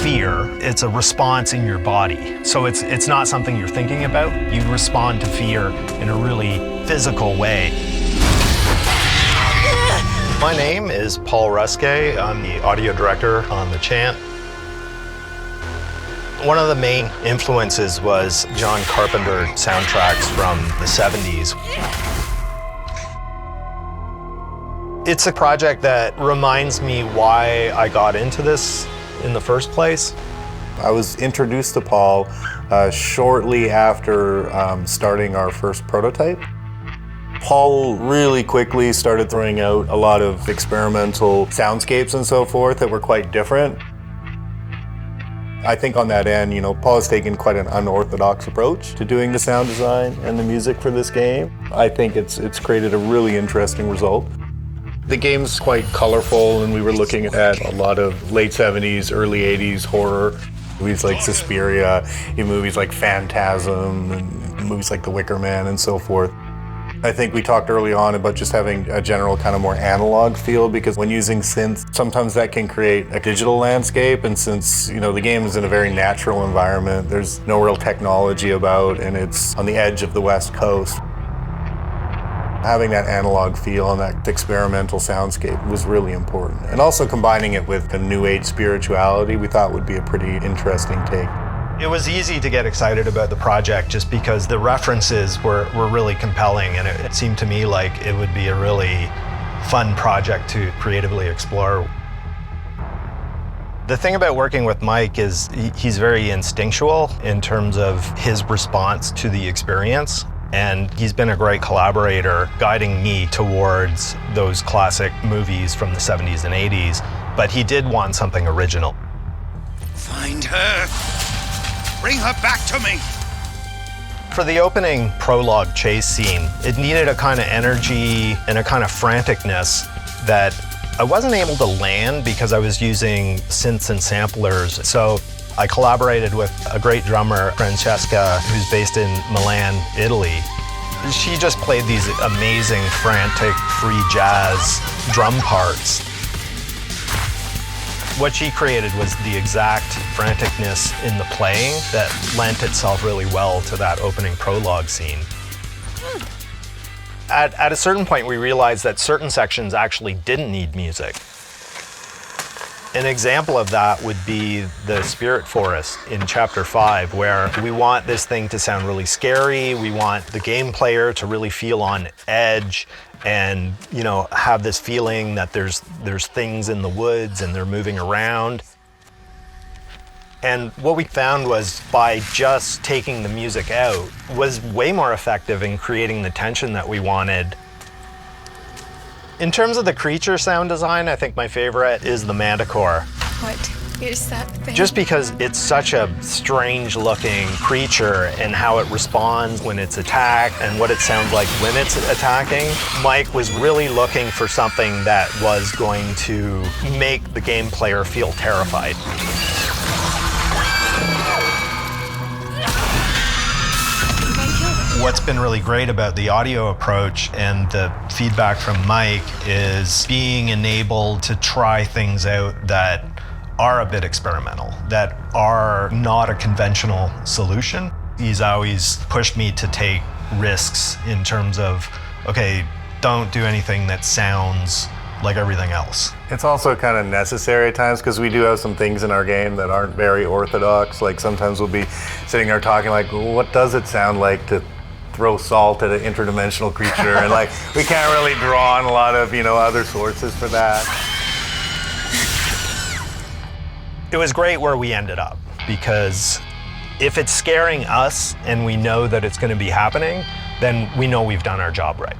fear. It's a response in your body. So it's not something you're thinking about. You respond to fear in a really physical way. My name is Paul Ruskay. I'm the audio director on the Chant. One of the main influences was John Carpenter soundtracks from the 70s. It's a project that reminds me why I got into this in the first place. I was introduced to Paul shortly after starting our first prototype. Paul really quickly started throwing out a lot of experimental soundscapes and so forth that were quite different. I think on that end, Paul has taken quite an unorthodox approach to doing the sound design and the music for this game. I think it's created a really interesting result. The game's quite colorful, and we were looking at a lot of late 70s, early 80s horror. Movies like Suspiria, movies like Phantasm, and movies like The Wicker Man and so forth. I think we talked early on about just having a general kind of more analog feel, because when using synths, sometimes that can create a digital landscape, and since the game is in a very natural environment, there's no real technology about, and it's on the edge of the West Coast. Having that analog feel and that experimental soundscape was really important. And also combining it with a new age spirituality we thought would be a pretty interesting take. It was easy to get excited about the project just because the references were really compelling, and it seemed to me like it would be a really fun project to creatively explore. The thing about working with Mike is he's very instinctual in terms of his response to the experience, and he's been a great collaborator guiding me towards those classic movies from the 70s and 80s, but he did want something original. Find her! Bring her back to me! For the opening prologue chase scene, it needed a kind of energy and a kind of franticness that I wasn't able to land because I was using synths and samplers. So I collaborated with a great drummer, Francesca, who's based in Milan, Italy. She just played these amazing, frantic, free jazz drum parts. What she created was the exact franticness in the playing that lent itself really well to that opening prologue scene. At a certain point, we realized that certain sections actually didn't need music. An example of that would be the Spirit Forest in Chapter 5, where we want this thing to sound really scary, we want the game player to really feel on edge and have this feeling that there's things in the woods and they're moving around. And what we found was by just taking the music out was way more effective in creating the tension that we wanted. In terms of the creature sound design, I think my favorite is the Manticore. What is that thing? Just because it's such a strange looking creature and how it responds when it's attacked and what it sounds like when it's attacking. Mike was really looking for something that was going to make the game player feel terrified. What's been really great about the audio approach and the feedback from Mike is being enabled to try things out that are a bit experimental, that are not a conventional solution. He's always pushed me to take risks in terms of, okay, don't do anything that sounds like everything else. It's also kind of necessary at times, because we do have some things in our game that aren't very orthodox. Like sometimes we'll be sitting there talking like, well, what does it sound like to throw salt at an interdimensional creature? And like, we can't really draw on a lot of, other sources for that. It was great where we ended up, because if it's scaring us and we know that it's going to be happening, then we know we've done our job right.